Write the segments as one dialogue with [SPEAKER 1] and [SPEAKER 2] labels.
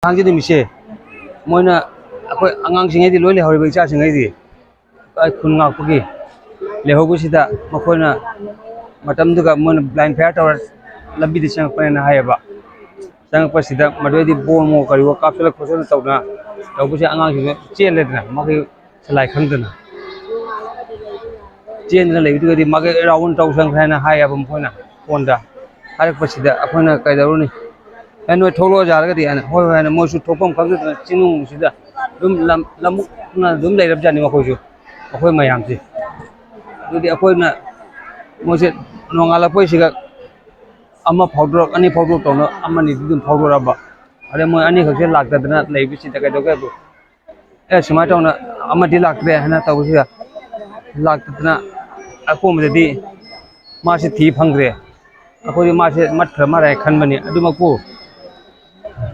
[SPEAKER 1] थांजी निमिषे Moina अखोय आंगांग सिंगैदि लोइ लेहौरिबा इचा सिंगैदि अय खुन गापगी लेहौबसिदा मखोयना मतमदुगा मोन ब्लाइंड फायर तौर लंबी दि चंगपना हायबा चंगपसिदा मदोयदि बोम मो करिवो कापसल खोसल तौना तौबसे आंगांग सिंगे चेलेदना मगे सलाइ खंगदना चेंजना लेबिदुगदि मगे राउंड तौ संखना हायबा मखोयना फोनदा हारपसिदा अखोयना कैदरुनी एनो थोलो जारगदि अन होय होय मोसु थोपम खंगदना चिनुंगसिदा दुम लमुकना दुम लेरब जानि मखोयसु अखोय मयामसे दुदि अखोयना मोसे नोंगालपसिगा अम्मा फाउडर अनि फाउडर तौना अम्मानि दुम फाउडरबा अरे मोय अनि खक्से लागतदना लेबिसिदा कैदोगबो ए सुमाय तौना अम्मादि लागत्रे हना तौसिदा लागतदना अकोमदि मासे थी फंग्रे अखोय मासे मत माराय खनबनि अदुमकु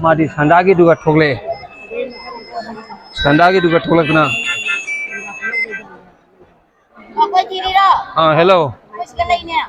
[SPEAKER 1] मादी संदागी दुगा ठोगले संदागी दुगा ठोगलकना अखोय थिरिरो हेलो इसका लेने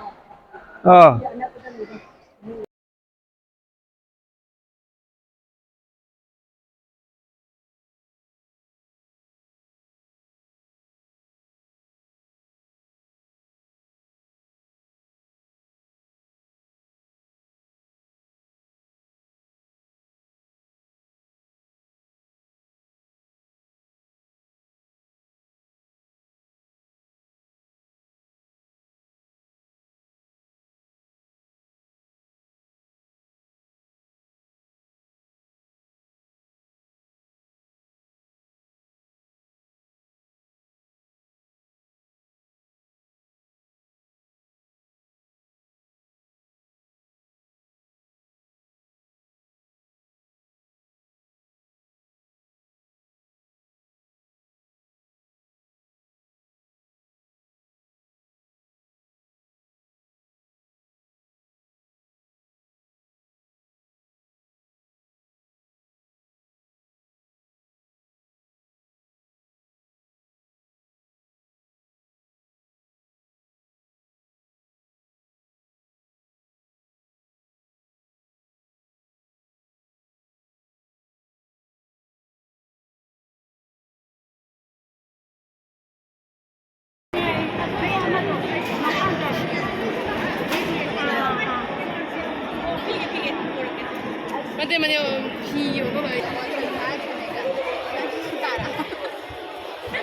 [SPEAKER 2] Mate mane piyo ko ba.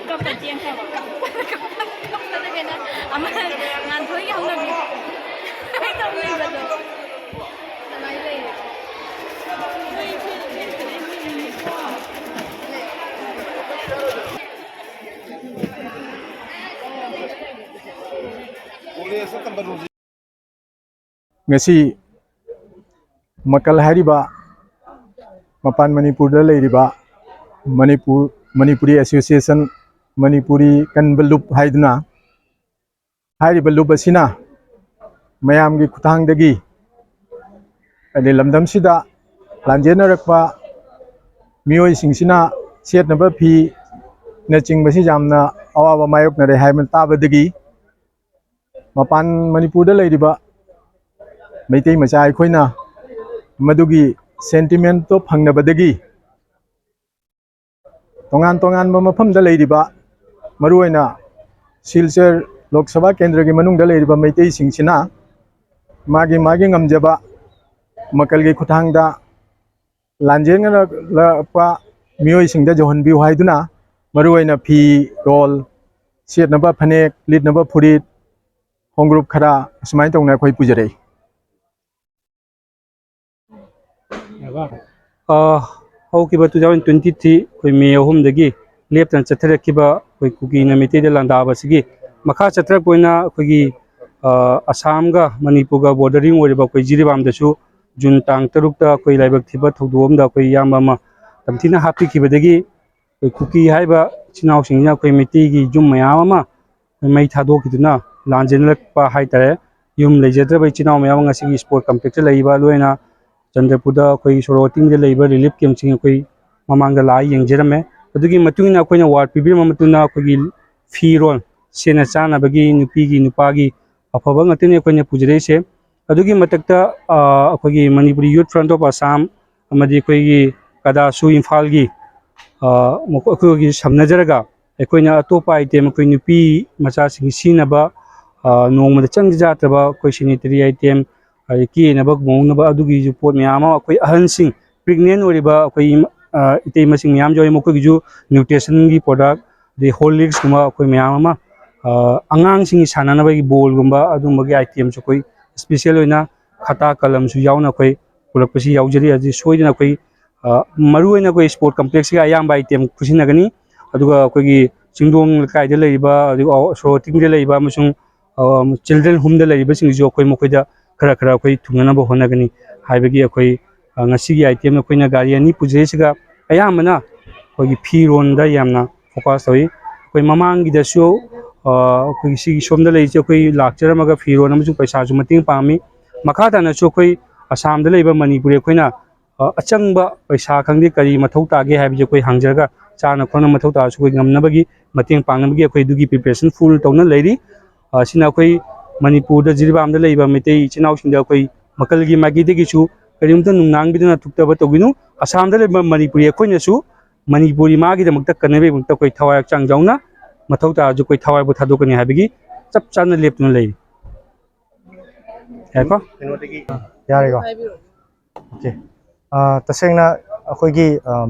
[SPEAKER 2] Ko pa tiyan ka ba. Ko talaga na. Ama ngan thoi ka hong na. Ai tong ni ba do. Sanai le.
[SPEAKER 3] ngasi makal hariba mapan manipur da leiriba manipuri association manipuri kanbalup haiduna hariba lup asina mayam gi khutang dagi ani lamdam sida lanjena rakpa mioi singsina set number phi na chingbasi jamna awaba mayok na re haiman tabadagi mapan manipur da leiriba maitai macha aikoina madugi sentiment to phangnabadagi tongan mafam da leiriba maruaina silchar lok sabha kendra gi manung da leiriba maitai singsina magi ngamjaba makal gi khuthang da lanjeng la pa mioi singda johon bi haiduna maruaina phi rol set naba phanek lit naba phurit hongrup khara smai tongna khoi pujare
[SPEAKER 4] हौकिबा 2023 कोई मे अहुम दगी लेप्तन चथरकिबा कोई cookie नमिते दे लांदाबसिगी मखा चथरक कोइना कोई असम गा मणिपुर गा bordering ओरिबा कोई जिरिबाम दसु जुन तांग तरुकता कोई लाइबक थिबा थौदोम दा कोई यामा तमथिना हापी खिबदगी कोई कुकी हाइबा चिनाव सिंगना कोई मिति गी जुम मयामा मै थादो किदुना लांजेनलक पा हाइतरे युम लेजेद्रबा चिनाव मयामा ngasi स्पोर्ट कॉम्प्लेक्स लैबा लोइना चंद्रपुर कोई सोरोटिंग लेबर रिलीफ कैंप सिंह कोई ममांग लाई यंगजरमे अदुगी मतुंगना कोइना वार्ड पिबिर मतुना कोई फीरोल सेना चानाबगी नुपीगी नुपागी अफबा ngatene कोइना पुजरेसे अदुगी मतकता कोई Manipuri youth front of Assam अमदी कोई ꯀꯗꯥꯁꯨ ꯏꯝꯐꯥꯜꯒꯤ ꯑꯩꯈꯣꯏꯒꯤ ꯁꯝꯅꯖꯔꯒ ꯑꯩꯈꯣꯏꯅ ꯑꯇꯣꯞꯄ ꯑꯥꯏꯇꯦꯝ ꯑꯩꯈꯣꯏ ꯅꯨꯄꯤ ꯃꯆꯥꯁꯤꯡꯒꯤ ꯁꯤꯖꯤꯟꯅꯕ ꯅꯣꯡꯃꯗ ꯆꯪꯖꯥꯠꯇ꯭ꯔꯕ ꯑꯩꯈꯣꯏ ꯁꯦꯅꯤꯇꯔꯤ ꯑꯥꯏꯇꯦꯝ ꯑꯗꯩ ꯀꯦꯅꯕ ꯃꯧꯅꯕ ꯑꯗꯨꯒꯤꯁꯨ ꯄꯣꯠ ꯃꯌꯥꯝ ꯑꯃ ꯑꯩꯈꯣꯏ ꯑꯍꯟꯁꯤꯡ ꯄ꯭ꯔꯦꯒꯅꯦꯟ ꯑꯣꯏꯔꯤꯕ ꯑꯩꯈꯣꯏ ꯏꯇꯩꯃꯁꯤꯡ ꯃꯌꯥꯝ ꯌꯥꯎꯏ ꯃꯈꯣꯏꯒꯤꯁꯨ ꯅ꯭ꯌꯨꯇ꯭ꯔꯤꯁꯟꯒꯤ ꯄ꯭ꯔꯣꯗꯛ ꯑꯗꯩ ꯍꯣꯔꯂꯤꯛꯁꯀꯨꯝꯕ ꯑꯩꯈꯣꯏ ꯃꯌꯥꯝ ꯑꯃ ꯑꯉꯥꯡꯁꯤꯡꯒꯤ ꯁꯥꯟꯅꯅꯕꯒꯤ ꯕꯣꯜꯒꯨꯝꯕ ꯑꯗꯨꯝꯕꯒꯤ ꯑꯥꯏꯇꯦꯝꯁꯨ ꯑꯩꯈꯣꯏ ꯁ꯭ꯄꯦꯁꯤꯌꯦꯜ ꯑꯣꯏꯅ ꯈꯇꯥ ꯀꯂꯝꯁꯨ ꯌꯥꯎꯅ ꯑꯩꯈꯣꯏ ꯄꯨꯔꯛꯄꯁꯤ ꯌꯥꯎꯖꯔꯤ ꯑꯗꯨ ꯁꯣꯏꯗꯅ ꯑꯩꯈꯣꯏ ꯃꯔꯨꯑꯣꯏꯅ ꯑꯩꯈꯣꯏ ꯁ꯭ꯄꯣꯔꯠ ꯀꯝꯄ꯭ꯂꯦꯛꯁꯀꯤ ꯑꯌꯥꯝꯕ ꯑꯥꯏꯇꯦꯝ ꯈꯨꯠꯁꯤꯟꯅꯒꯅꯤ ꯑꯗꯨꯒ ꯑꯩꯈꯣꯏꯒꯤ ꯆꯤꯡꯗꯣꯡ ꯂꯩꯀꯥꯏꯗ ꯂꯩꯔꯤꯕ ꯑꯗꯨꯒ ꯁꯣꯔꯣꯇꯤꯡꯗ ꯂꯩꯔꯤꯕ ꯑꯃꯁꯨꯡ ꯆꯤꯜꯗ꯭ꯔꯦꯟ ꯍꯣꯝꯗ ꯂꯩꯔꯤꯕꯁꯤꯡꯁꯨ ꯑꯩꯈꯣꯏ ꯃꯈꯣꯏꯗ ꯈꯔ ꯑꯩꯈꯣꯏ ꯊꯨꯡꯅꯅꯕ ꯍꯣꯠꯅꯒꯅꯤ ꯍꯥꯏꯕꯒꯤ ꯑꯩꯈꯣꯏ ꯉꯁꯤꯒꯤ ꯑꯥꯏꯇꯦꯝ ꯑꯩꯈꯣꯏꯅ ꯒꯥꯔꯤ 2 ꯄꯨꯖꯩꯁꯤꯒ ꯑꯌꯥꯝꯕꯅ ꯑꯩꯈꯣꯏꯒꯤ ꯐꯤꯔꯣꯟꯗ ꯌꯥꯝꯅ ꯐꯣꯀꯁ ꯇꯧꯏ ꯑꯩꯈꯣꯏ ꯃꯃꯥꯡꯒꯤꯗꯁꯨ ꯑꯩꯈꯣꯏꯒꯤ ꯁꯤꯒꯤ ꯁꯣꯝꯗ ꯂꯩꯔꯤꯁꯦ ꯑꯩꯈꯣꯏ ꯂꯥꯛꯆꯔꯝꯃꯒ ꯐꯤꯔꯣꯟ ꯑꯃꯁꯨꯡ ꯄꯩꯁꯥꯁꯨ ꯃꯇꯦꯡ ꯄꯥꯡꯉꯤ ꯃꯈꯥ ꯇꯥꯅꯁꯨ ꯑꯩꯈꯣꯏ ꯑꯁꯥꯝꯗ ꯂꯩꯕ ꯃꯅꯤꯄꯨꯔꯤ ꯑꯩꯈꯣꯏꯅ ꯑꯆꯪꯕ ꯄꯩꯁꯥ ꯈꯪꯗꯦ ꯀꯔꯤ ꯃꯊꯧ ꯇꯥꯒꯦ ꯍꯥꯏꯕꯁꯦ ꯑꯩꯈꯣꯏ ꯍꯪꯖꯔꯒ ꯆꯥꯅ ꯈꯣꯠꯅ ꯃꯊꯧ ꯇꯥꯔꯁꯨ ꯑꯩꯈꯣꯏ ꯉꯝꯅꯕꯒꯤ ꯃꯇꯦꯡ ꯄꯥꯡꯅꯕꯒꯤ ꯑꯩꯈꯣꯏ ꯑꯗꯨꯒꯤ ꯄ꯭ꯔꯤꯄꯦꯔꯦꯁꯟ ꯐꯨꯜ ꯇꯧꯅ ꯂꯩꯔꯤ ꯑꯁꯤꯅ ꯑꯩꯈꯣꯏ ꯃꯅꯤꯄꯨꯔꯗ ꯖꯤꯔꯤꯕꯥꯝꯗ ꯂꯩꯕ ꯃꯩꯇꯩ ꯏꯆꯤꯜ ꯏꯅꯥꯎꯁꯤꯡꯗ ꯑꯩꯈꯣꯏ ꯃꯀꯜꯒꯤ ꯃꯥꯏꯀꯩꯗꯒꯤꯁꯨ ꯀꯔꯤꯝꯇ ꯅꯨꯡꯅꯥꯡꯕꯤꯗꯨꯅ ꯊꯨꯛꯇꯕ ꯇꯧꯕꯤꯅꯨ ꯑꯁꯥꯝꯗ ꯂꯩꯕ ꯃꯅꯤꯄꯨꯔꯤ ꯑꯩꯈꯣꯏꯅꯁꯨ ꯃꯅꯤꯄꯨꯔꯤ ꯃꯥꯒꯤꯗꯃꯛꯇ ꯀꯟꯅꯕꯒꯤꯗꯃꯛꯇ ꯑꯩꯈꯣꯏ ꯊꯋꯥꯏ ꯍꯛꯆꯥꯡ ꯌꯥꯎꯅ ꯃꯊꯧ ꯇꯥꯔꯁꯨ ꯑꯩꯈꯣꯏ ꯊꯋꯥꯏꯕꯨ ꯊꯥꯗꯣꯛꯀꯅꯤ ꯍꯥꯏꯕꯒꯤ ꯆꯞ ꯆꯥꯅ ꯂꯦꯞꯇꯨꯅ ꯂꯩꯔꯤ ꯌꯥꯏꯀꯣ
[SPEAKER 5] ꯌꯥꯔꯦꯀꯣ ꯑꯣꯀꯦ ꯇꯁꯦꯡꯅ ꯑꯩꯈꯣꯏꯒꯤ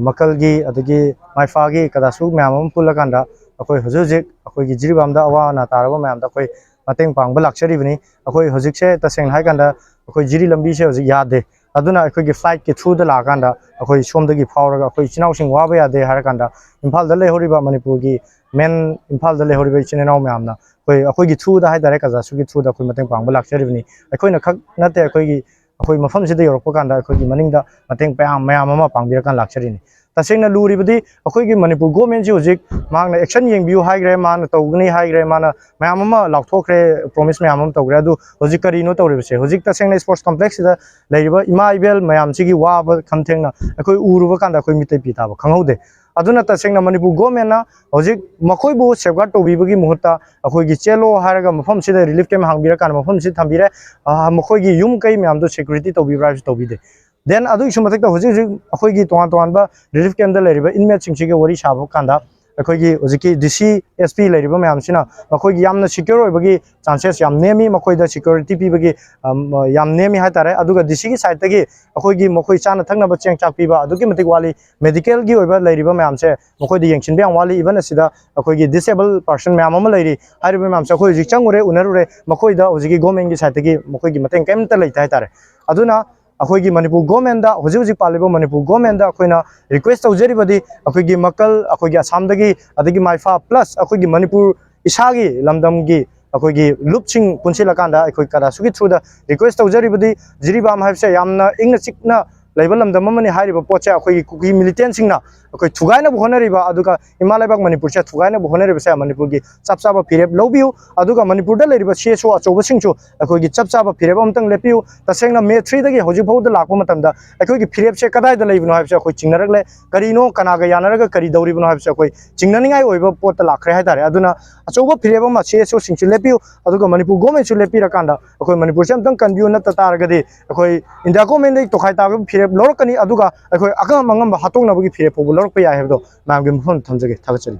[SPEAKER 5] ꯃꯀꯜꯒꯤ ꯑꯗꯒꯤ ꯃꯥꯏꯐꯥꯒꯤ ꯀꯗꯥꯁꯨ ꯃꯌꯥꯝ ꯑꯃ ꯄꯨꯜꯂꯀꯥꯟꯗ ꯑꯩꯈꯣꯏ ꯍꯧꯖꯤꯛ ꯍꯧꯖꯤꯛ ꯑꯩꯈꯣꯏꯒꯤ ꯖꯤꯔꯤꯕꯥꯝꯗ ꯑꯋꯥ ꯑꯅꯥ ꯇꯥꯔꯕ ꯃꯌꯥꯝꯗ ꯑꯩꯈꯣꯏ ꯃꯇꯦꯡ ꯄꯥꯡꯕ ꯂꯥꯛꯆꯔꯤꯕꯅꯤ ꯑꯩꯈꯣꯏ ꯍꯧꯖꯤꯛꯁꯦ ꯇꯁꯦꯡꯅ ꯍꯥꯏꯀꯥꯟꯗ ꯑꯩꯈꯣꯏ ꯖꯤꯔꯤ ꯂꯝꯕꯤꯁꯦ ꯍꯧꯖꯤꯛ ꯌꯥꯗꯦ ꯑꯗꯨꯅ ꯑꯩꯈꯣꯏꯒꯤ ꯐ꯭ꯂꯥꯏꯠꯀꯤ ꯊ꯭ꯔꯨꯗ ꯂꯥꯛꯑꯀꯥꯟꯗ ꯑꯩꯈꯣꯏ ꯁꯣꯝꯗꯒꯤ ꯐꯥꯎꯔꯒ ꯑꯩꯈꯣꯏ ꯏꯆꯤꯟ ꯏꯅꯥꯎꯁꯤꯡ ꯋꯥꯕ ꯌꯥꯗꯦ ꯍꯥꯏꯔꯀꯥꯟꯗ ꯏꯝꯐꯥꯜꯗ ꯂꯩꯍꯧꯔꯤꯕ ꯃꯅꯤꯄꯨꯔꯒꯤ ꯃꯦꯟ ꯏꯝꯐꯥꯜꯗ ꯂꯩꯍꯧꯔꯤꯕ ꯏꯆꯤꯟ ꯏꯅꯥꯎ ꯃꯌꯥꯝꯅ ꯑꯩꯈꯣꯏꯒꯤ ꯊ꯭ꯔꯨꯗ ꯍꯥꯏꯇꯥꯔꯦ ꯀꯖꯥꯁꯨꯒꯤ ꯊ꯭ꯔꯨꯗ ꯑꯩꯈꯣꯏ ꯃꯇꯦꯡ ꯄꯥꯡꯕ ꯂꯥꯛꯆꯔꯤꯕꯅꯤ ꯑꯩꯈꯣꯏꯅ ꯈꯛ ꯅꯠꯇꯦ ꯑꯩꯈꯣꯏ ꯃꯐꯝꯁꯤꯗ ꯌꯧꯔꯛꯄ ꯀꯥꯟꯗ ꯑꯩꯈꯣꯏꯒꯤ ꯃꯅꯤꯡꯗ ꯃꯇꯦꯡ ꯃꯌꯥꯝ ꯑꯃ ꯄꯥꯡꯕꯤꯔꯀꯥꯟ ꯂꯥꯛꯆꯔꯤꯅꯤ ꯇꯁꯦꯡꯅ ꯂꯨꯔꯤꯕꯗꯤ ꯑꯩꯈꯣꯏꯒꯤ ꯃꯅꯤꯄꯨꯔ ꯒꯣꯔꯃꯦꯟꯁꯤ ꯍꯧꯖꯤꯛ ꯃꯍꯥꯛꯅ ꯑꯦꯛꯁꯟ ꯌꯦꯡꯕꯤꯌꯨ ꯍꯥꯏꯈ꯭ꯔꯦ ꯃꯥꯅ ꯇꯧꯒꯅꯤ ꯍꯥꯏꯈ꯭ꯔꯦ ꯃꯥꯅ ꯃꯌꯥꯝ ꯑꯃ ꯂꯥꯎꯊꯣꯛꯈ꯭रे ꯄ꯭ꯔꯣꯃꯤꯁ ꯃꯌꯥꯝ ꯑꯃ ꯇꯧꯈ꯭रे ꯑꯗꯨ ꯍꯧꯖꯤꯛ ꯀꯔꯤꯅꯣ ꯇꯧꯔꯤꯕꯁꯦ ꯍꯧꯖꯤꯛ ꯇꯁꯦꯡꯅ ꯁ꯭ꯄꯣꯔꯠꯁ ꯀꯝꯄ꯭ꯂꯦꯛꯁꯁꯤꯗ ꯂꯩꯔꯤꯕ ꯏꯃꯥ ꯏꯕꯦꯜ ꯃꯌꯥꯝꯁꯤꯒꯤ ꯋꯥꯕ ꯈꯝꯊꯦꯡꯅ ꯑꯩꯈꯣꯏ ꯎꯔꯨꯕ ꯀꯥꯟꯗ ꯑꯩꯈꯣꯏ ꯃꯤꯠꯇꯩ ꯄꯤ ꯇꯥꯕ ꯈꯪꯍꯧꯗꯦ ꯑꯗꯨꯅ ꯇꯁꯦꯡꯅ ꯃꯅꯤꯄꯨꯔ ꯒꯣꯔꯃꯦꯟꯅ ꯍꯧꯖꯤꯛ ꯃꯈꯣꯏꯕꯨ ꯁꯦꯐꯒꯥꯔꯗ ꯇꯧꯕꯤꯕꯒꯤ ꯃꯍꯨꯠꯇ ꯑꯩꯈꯣꯏꯒꯤ ꯆꯦꯜꯂꯣ ꯍꯥꯏꯔꯒ ꯃꯐꯝꯁꯤꯗ ꯔꯤꯂꯤꯐ ꯀꯦꯝ ꯍꯥꯡꯕꯤꯔꯀꯥꯟꯗ ꯃꯐꯝꯁꯤꯗ ꯊꯝꯕꯤꯔꯦ ꯃꯈꯣꯏꯒꯤ ꯌꯨꯝ ꯀꯩ ꯃꯌꯥꯝꯗꯣ ꯁꯦꯀ꯭ꯌꯨꯔꯤꯇꯤ ꯇꯧꯕꯤꯕ꯭ꯔꯥ ꯍꯥꯏꯕꯁꯨ ꯇꯧꯕꯤꯗꯦ ꯗꯦꯟ ꯑꯗꯨꯒꯤꯁꯨ ꯃꯊꯛꯇ ꯍꯧꯖꯤꯛ ꯑꯩꯈꯣꯏꯒꯤ ꯇꯣꯉꯥꯟꯕ ꯔꯤꯂꯤꯐ ꯀꯦꯝꯗ ꯂꯩꯔꯤꯕ ꯏꯟꯃꯦꯠꯁꯤꯡꯁꯤꯒ ꯋꯥꯔꯤ ꯁꯥꯕ ꯀꯥꯟꯗ ꯑꯩꯈꯣꯏꯒꯤ ꯍꯧꯖꯤꯛꯀꯤ DC SP ꯂꯩꯔꯤꯕ ꯃꯌꯥꯝꯁꯤꯅ ꯃꯈꯣꯏꯒꯤ ꯌꯥꯝꯅ ꯁꯤꯀ꯭ꯌꯣꯔ ꯑꯣꯏꯕꯒꯤ ꯆꯥꯟꯁꯦꯁ ꯌꯥꯝ ꯅꯦꯝꯃꯤ ꯃꯈꯣꯏꯗ ꯁꯤꯀ꯭ꯌꯣꯔꯤꯇꯤ ꯄꯤꯕꯒꯤ ꯌꯥꯝ ꯅꯦꯝꯃꯤ ꯍꯥꯏꯇꯥꯔꯦ ꯑꯗꯨꯒ DCꯒꯤ ꯁꯥꯏꯠꯇꯒꯤ ꯑꯩꯈꯣꯏꯒꯤ ꯃꯈꯣꯏ ꯆꯥꯅ ꯊꯛꯅꯕ ꯆꯦꯡ ꯆꯥꯛ ꯄꯤꯕ ꯑꯗꯨꯛꯀꯤ ꯃꯇꯤꯛ ꯋꯥꯠꯂꯤ ꯃꯦꯗꯤꯀꯦꯜꯒꯤ ꯑꯣꯏꯕ ꯂꯩꯔꯤꯕ ꯃꯌꯥꯝꯁꯦ ꯃꯈꯣꯏꯗ ꯌꯦꯡꯁꯤꯟꯕ ꯌꯥꯝ ꯋꯥꯠꯂꯤ ꯏꯚꯟ ꯑꯁꯤꯗ ꯑꯩꯈꯣꯏꯒꯤ ꯗꯤꯁꯦꯕꯜ ꯄꯔꯁꯟ ꯃꯌꯥꯝ ꯑꯃ ꯂꯩꯔꯤ ꯍꯥꯏꯔꯤꯕ ꯃꯌꯥꯝꯁꯦ ꯑꯩꯈꯣꯏ ꯍꯧꯖꯤꯛ ꯆꯪꯉꯨꯔꯦ ꯎꯅꯔꯨꯔꯦ ꯃꯈꯣꯏꯗ ꯍꯧꯖꯤꯛꯀꯤ ꯒꯣꯔꯃꯦꯟꯒꯤ ꯁꯥꯏꯠꯇꯒꯤ ꯃꯈꯣꯏꯒꯤ ꯃꯇꯦꯡ ꯀꯩꯝꯇ ꯂꯩꯇꯦ ꯍꯥꯏꯇꯥꯔꯦ ꯑꯗꯨꯅ ꯑꯩꯈꯣꯏꯒꯤ ꯃꯅꯤꯄꯨꯔ ꯒꯣꯔꯃꯦꯟꯗ ꯍꯧꯖꯤꯛ ꯄꯥꯜꯂꯤꯕ ꯃꯅꯤꯄꯨꯔ ꯒꯣꯔꯃꯦꯟꯗ ꯑꯩꯈꯣꯏꯅ ꯔꯤꯀ꯭ꯋꯦꯁ ꯇꯧꯖꯔꯤꯕꯗꯤ ꯑꯩꯈꯣꯏꯒꯤ ꯃꯀꯜ ꯑꯩꯈꯣꯏꯒꯤ ꯑꯁꯥꯝꯗꯒꯤ ꯑꯗꯒꯤ ꯃꯥꯏꯐꯥ ꯄ꯭ꯂꯁ ꯑꯩꯈꯣꯏꯒꯤ ꯃꯅꯤꯄꯨꯔ ꯏꯁꯥꯒꯤ ꯂꯝꯗꯝꯒꯤ ꯑꯩꯈꯣꯏꯒꯤ ꯂꯨꯞꯁꯤꯡ ꯄꯨꯟꯁꯤꯜꯂꯀꯥꯟꯗ ꯑꯩꯈꯣꯏ ꯀꯗꯥꯁꯨꯒꯤ ꯊ꯭ꯔꯨꯗ ꯔꯤꯀ꯭ꯋꯦꯁ ꯇꯧꯖꯔꯤꯕꯗꯤ ꯖꯤꯔꯤꯕꯥꯝ ꯍꯥꯏꯕꯁꯦ ꯌꯥꯝꯅ ꯏꯪꯅ ꯆꯤꯛꯅ ꯂꯩꯕ ꯂꯝꯗꯝ ꯑꯃꯅꯤ ꯍꯥꯏꯔꯤꯕ ꯄꯣꯠꯁꯦ ꯑꯩꯈꯣꯏꯒꯤ ꯀꯨꯀꯤ ꯃꯤꯂꯤꯇꯦꯟꯁꯤꯡꯅ ꯑꯩꯈꯣꯏ ꯊꯨꯒꯥꯏꯅꯕ ꯍꯣꯠꯅꯔꯤꯕ ꯑꯗꯨꯒ ꯏꯃꯥ ꯂꯩꯕꯥꯛ ꯃꯅꯤꯄꯨꯔꯁꯦ ꯊꯨꯒꯥꯏꯅꯕ ꯍꯣꯠꯅꯔꯤꯕꯁꯦ ꯃꯅꯤꯄꯨꯔꯒꯤ ꯆꯞ ꯆꯥꯕ ꯐꯤꯔꯦꯞ ꯂꯧꯕꯤꯌꯨ ꯑꯗꯨꯒ ꯃꯅꯤꯄꯨꯔꯗ ꯂꯩꯔꯤꯕ CSO ꯑꯆꯧꯕꯁꯤꯡꯁꯨ ꯑꯩꯈꯣꯏꯒꯤ ꯆꯞ ꯆꯥꯕ ꯐꯤꯔꯦꯞ ꯑꯃꯇꯪ ꯂꯦꯞꯄꯤꯌꯨ ꯇꯁꯦꯡꯅ ꯃꯦ 3ꯗꯒꯤ ꯍꯧꯖꯤꯛ ꯐꯥꯎꯕꯗ ꯂꯥꯛꯄ ꯃꯇꯝꯗ ꯑꯩꯈꯣꯏꯒꯤ ꯐꯤꯔꯦꯞꯁꯦ ꯀꯗꯥꯏꯗ ꯂꯩꯕꯅꯣ ꯍꯥꯏꯕꯁꯦ ꯑꯩꯈꯣꯏ ꯆꯤꯡꯅꯔꯛꯂꯦ ꯀꯔꯤꯅꯣ ꯀꯅꯥꯒ ꯌꯥꯅꯔꯒ ꯀꯔꯤ ꯇꯧꯔꯤꯕꯅꯣ ꯍꯥꯏꯕꯁꯦ ꯑꯩꯈꯣꯏ ꯆꯤꯡꯅꯅꯤꯡꯉꯥꯏ ꯑꯣꯏꯕ ꯄꯣꯠꯇ ꯂꯥꯛꯈ꯭रे ꯍꯥꯏꯇꯥꯔꯦ ꯑꯗꯨꯅ ꯑꯆꯧꯕ ꯐꯤꯔꯦꯞ ꯑꯃ CSO ꯁꯤꯡꯁꯨ ꯂꯦꯞꯄꯤꯌꯨ ꯑꯗꯨꯒ ꯃꯅꯤꯄꯨꯔ ꯒꯣꯔꯃꯦꯟꯁꯨ ꯂꯦꯞꯄꯤꯔꯀꯥꯟꯗ ꯑꯩꯈꯣꯏ ꯃꯅꯤꯄꯨꯔꯁꯦ ꯑꯃꯇꯪ ꯀꯟꯕꯤꯌꯨ ꯅꯠꯇ ꯇꯥꯔꯒꯗꯤ ꯑꯩꯈꯣꯏ ꯏꯟꯗꯤꯌꯥ ꯒꯣꯔꯃꯦꯟꯗꯒꯤ ꯇꯣꯈꯥꯏ ꯇꯥꯕ ꯐꯤꯔꯦꯞ ꯂꯧꯔꯛꯀꯅꯤ ꯑꯗꯨꯒ ꯑꯩꯈꯣꯏ ꯑꯉꯝ ꯑꯉꯝꯕ ꯍꯥꯠꯇꯣꯛꯅꯕꯒꯤ ꯐꯤꯔꯦꯞ ꯐꯥꯎꯕ ꯂꯧꯔꯛꯄ ꯌꯥꯏ ꯍꯥꯏꯕꯗꯣ ꯃꯌꯥꯝꯒꯤ ꯃꯐꯝꯗ ꯊꯝꯖꯒꯦ ꯊꯥꯒꯠꯆꯔꯤ